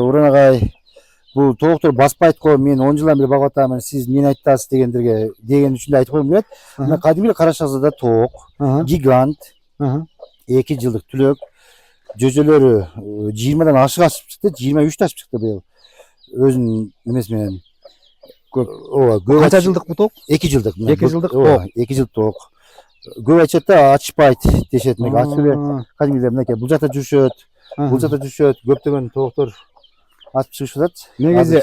Уран агай, бул тооктор баспайт го, мен 10 жылдан бери багып атамын, сиз эмне айтасыз деген үчүн айтып койгум келет. Мына кадимки Кара Шахзада тоок, гигант, 2 жылдык түлөк, жөжөлөрү 20дан ашык чыкты, 23 ашып чыкты быйыл. Өзүнүн немеси менен. Ооба, Канча жылдык бул тоок? 2 жылдык. 2 жылдык тоок. 2 жылдык тоок. Көп айтышат да, ачпайт дешет. Ачып эле кадимгидей мынакей бул жакта жүрүшөт, көптөгөн тооктор ачып чыгышып атат. Негизи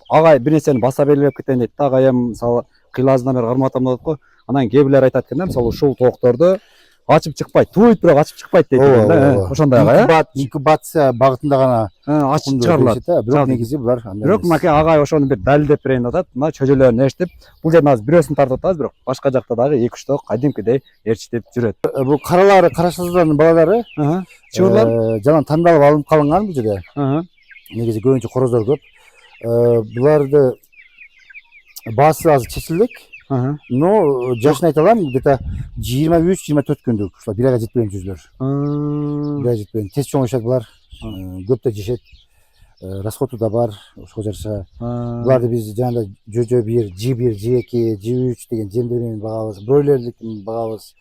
агай бир нерсени баса белгилеп кетейин дейт да, агайым мисалы кыйлаасынан бери карматам деп атат го. Анан кээ бирлер айтат экен да, мисалы ушул тоокторду ачып чыкпайт, туйт бирок ачып чыкпайт дейт экен да. Ошондой агай. Инкубация багытында гана ачып чыгарылат. Бирок негизи булар андай. Бирок мынакей агай ошону бир далилдеп берейин деп атат. Мына чөжөлөрүн ээрчитип, бул жерден азыр бирөөсүн тартып атабыз, бирок башка жакта дагы 2-3 тоок кадимкидей ээрчитип жүрөт. Бул каралары, Кара Шахзаданын балалары чыбырлар жана тандалып алынып калынган бул жерде. Негизи көбүнчө короздор көп. Буларды баасы азыр чечилдик. Но жашын айта алам, где-то 23-24 күндүк, ушул 1 айга жетпеген жүзлөр. 1 айга жетпеген. Тез чоңоюшат булар. Көп да жешет. Расходу да бар, ошого жараша. Буларды биз жанагы жөжө 1, G1, G2, G3 деген жемдер менен багабыз, бройлерлик багабыз.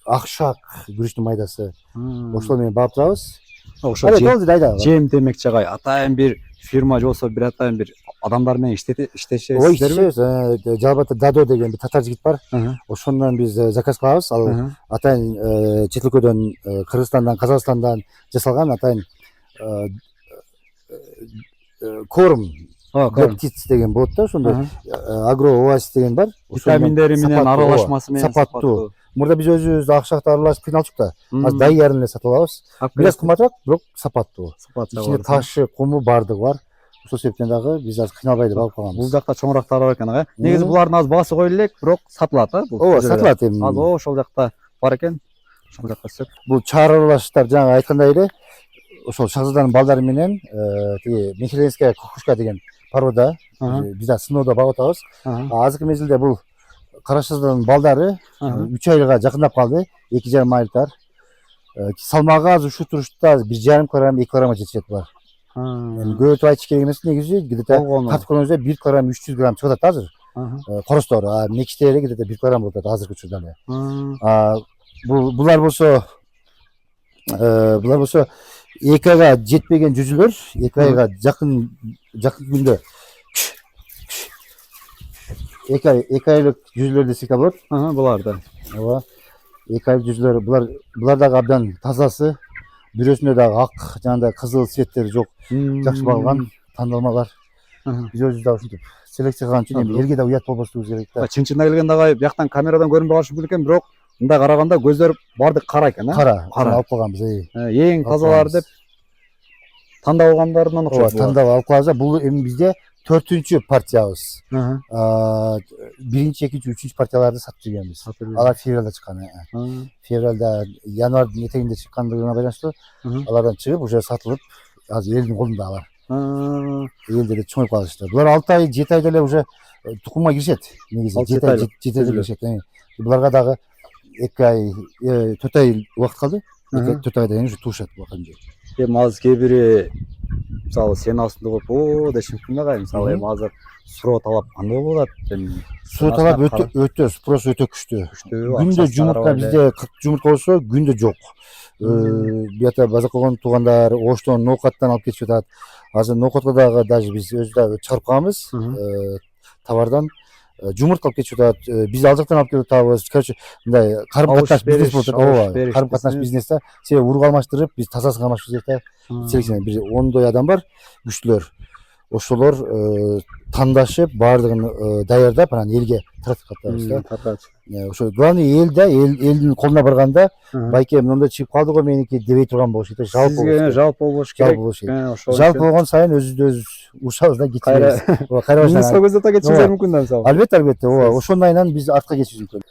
Акшак күрүчтүн майдасы. Ошол менен багып турабыз. Ошо жем демекчи агай, атайын бир фирма же болсо бир атайын бир адамдар менен иштешесиздерби? Жалбата Дадо деген бир татар жигит бар. Ошондон биз заказ кылабыз. Ал атайын чет өлкөдөн, Кыргызстандан, Казакстандан жасалган атайын корм, птиц деген болот да, ошондой агро оазис деген бар. Витаминдери менен аралашмасы менен сапаттуу. Мурда биз өзүбүз акчакта аралашып кыйналчук да. Азыр даярын эле сатып алабыз. Бир аз кымбатыраак, бирок сапаттуу. Ичинде ташы, куму бардыгы бар. Ошол себептен дагы биз азыр кыйналбай эле багып калганбыз. Бул жакта чоңураактары бар экен ага. Негизи булардын азыр баасы коюла элек, бирок сатылат а бул. Ооба, сатылат эми. Азыр ошол жакта бар экен. Ошол жакка сөп. Бул чаралаштар жана айткандай эле ошол Шахзаданын балдары менен тиги Михеленская кукушка деген порода биз да сыноодо багып атабыз. Азыркы мезгилде бул Кара Шахзаданын балдары 3 айга жакындап калды, 2,5 айлыктар. Салмагы азыр ушу турушта 1,5 килограмм, 2 килограммга жетишет булар. Көбөйтүп айтыш керек эмес, негизи где-то тартып көргөнүздөй 1 килограмм 300 грамм чыгат азыр. Коростор, мекиштери где-то 1 килограмм болот азыркы учурда эле. Булар болсо 2 айга жетпеген жүзүлөр, 2 айга жакын күндө 2 айлык жүзүлөр десек болот. Буларды. Ооба. 2 айлык жүзүлөр, булар дагы абдан тазасы. Бирөөсүндө дагы ак, жанагындай кызыл цветтери жок. Жакшы багылган тандалмалар. Биз өзүбүз дагы ушинтип селекция кылган үчүн эми элге да уят болбоштугубуз керек да. Чын-чынына келгенде агай бияктан камерадан көрүнбөй калышы мүмкүн экен, бирок мындай караганда көздөр бардык кара экен, Кара алып калганбыз. Эң тазалар деп тандап алгандарынан окшойт. Тандап алып калганбыз. Бул эми бизде 4-үнчү партиябыз. 1-инчи, 2-инчи, 3-үнчү партияларды сатып жүргөнбүз. Алар февралда чыккан. Февралда, январдын этегинде чыккандыгына байланыштуу алардан чыгып уже сатылып, азыр элдин колунда алар. Элде эле чоңоюп калышты. Булар 6 ай, 7 айда эле уже тукумга киришет. Негизи 7 айда киришет. Буларга дагы 2 ай, 4 ай убакыт калды. 4 айдан кийин уже туушат бакынча. Эми азыр кээ бири мисалы сенин астында болуп, о деши мүмкүн агай. Мисалы эми азыр суроо талап кандай болуп атат? Суроо талап өтө, спрос өтө күчтүү. Күндө жумуртка бизде 40 жумуртка болсо, күндө жок. Бията базар койгон туугандар Оштон, Ноокаттан алып кетип жатат. Азыр Ноокатка дагы даже биз өзүбүз дагы чыгарып калганбыз. Товардан жумуртка алып кетип жатат. Биз ал жактан алып келип атабыз. Короче, мындай карым-катнаш бизнес болуп жатат. Ооба, карым-катнаш бизнесте себеби урук алмаштырып, биз тазасын алмаштырып керек да. Селекция бир 10 адам бар, күчтүүлөр. Ошолор тандашып, баардыгын даярдап, анан элге таратып катабыз да. Ошо главный эл да, элдин колуна барганда, байке мындай чыгып калды го меники дебей турган болуш керек. Жалпы болуш керек. Жалпы болгон сайын өзүбүздү өзүбүз урушабыз да, кетпейбиз. Кайра көздөп кетишибиз мүмкүн да мисалы. Албетте, ооба. Ошондайынан биз артка кетишибиз мүмкүн.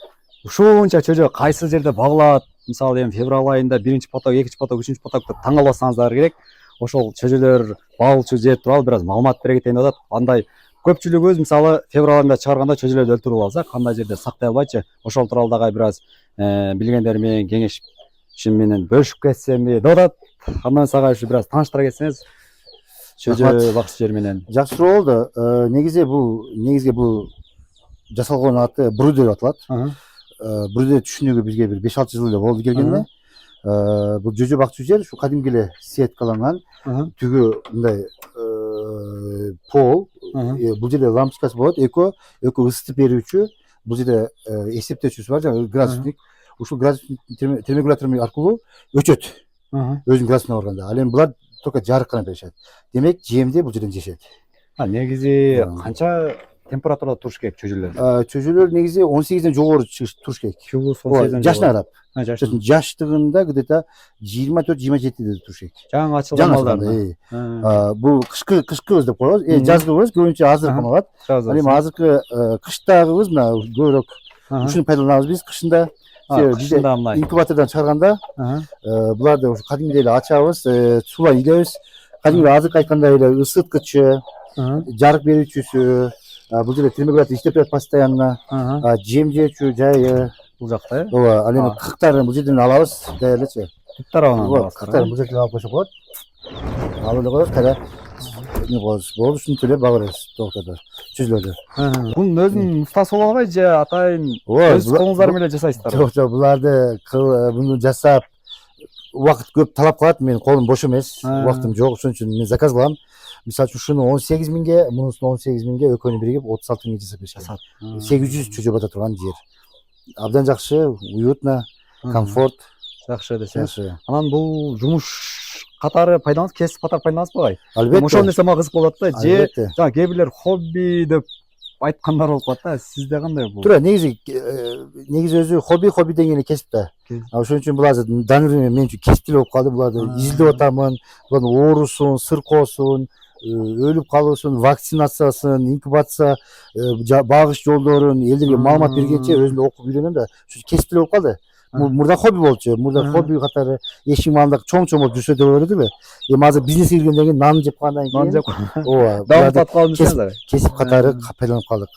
Ушунча чөжө кайсы жерде багылат? Мисалы эми февраль айында 1-инчи поток, 2-нчи поток, 3-нчү поток деп таң албасаңыздар керек. Ошол чөжөлөр багылчу жер тууралуу бир аз маалымат бере кетейин деп атат. Андай көпчүлүгүбүз мисалы февраль айында чыгарганда чөжөлөрдү өлтүрүп алсак, кандай жерде сактай албайчы? Ошол тууралуу дагы бир аз билгендер менен кеңешим менен бөлүшүп кетсемби деп атат. Андан сага ушу бир аз тааныштыра кетсеңиз. Чөжө Рахмат. бакчы жер менен. Жакшы суроо болду. Негизги бул жасалган аты Брюде деп аталат. Брюде түшүнүгү бизге бир 5-6 жыл эле болду келгенине. Бул жөжө бакчы жер ушу кадимки эле сеткаланган. Түгү мындай пол. Бул жерде лампочкасы болот. Эко ысытып берүүчү. Бул жерде эсептөөчүсү бар, жаңы градусник. Ушул градусник терморегулятор аркылуу өчөт. Өзүнүн градусуна барганда. Ал эми булар только жарык гана беришет. Демек, жемди бул жерден жешет. Негизи канча температурада туруш керек чөжөлөр? Чөжөлөр негизи 18ден жогору туруш керек. Плюс 18ден Жашына карап. жогору. Жаштыгында где-то 24-27де туруш керек. Жаңы ачылган малдар. Бул кышкыбыз деп коебуз. Жазгыбыз көбүнчө азыр калат. Ал эми азыркы кыштагыбыз мына көбүрөөк ушуну пайдаланабыз биз кышында. Кышында мындай Инкубатордон чыгарганда буларды ушу кадимгидей эле ачабыз, суулай илебиз. Кадимги азыркы айткандай эле ысыткычы, жарык берүүчүсү, бул жерде терморегулятор иштеп турат постоянно. Жем жөөчү жайы бул жакта, ооба, ал эми кыктарын бул жерден алабыз, даярдачы. Туттарабынан алабыз. Кыктарын бул жерден алып койсок болот. Алып эле коебуз, кайра не коебуз. Болду, ушинтип эле бага беребиз токтоп чөжөлөрдү. Бунун өзүнүн устасы болуп албайбы же атайын өз колуңуздар менен жасайсыздарбы? Жок, буларды муну жасап убакыт көп талап кылат. Менин колум бош эмес, убактым жок, ошон үчүн мен заказ кылам. Мисалы үчүн ушуну 18 миңге, мунусун 18 миңге, экөөнү биригип 36 миңге жасап беришет. 800 чөжө бата турган жер. Абдан жакшы, уютно, комфорт. Жакшы десеңиз. Анан бул жумуш катары пайдаланасыз, кесип катары пайдаланасызбы агай? Албетте. Ошол нерсе мага кызык болот да. Же Албетте. жаңа кээ бирлер хобби деп айткандар болуп калат да. Сизде кандай бул? Туура, негизи өзү хобби дегени кесип да. Ошон үчүн бул азыр данный мен үчүн кесип болуп калды. Буларды изилдеп атамын. Булардын оорусун, сыркоосун, өлүп калуусун, вакцинациясын, инкубация, багыш жолдорун элдерге маалымат бергенче өзүм да окуп үйрөнөм да. Ошо кесип болуп калды. Мурда хобби болчу. Мурда хобби катары эшик маалында чоң болуп жүрсө деп ойлоп эле. Эми азыр бизнеске киргенден кийин нан жеп калгандан кийин ооба, Дамып аткалып жүрсөңүз. кесип катары пайдаланып калдык.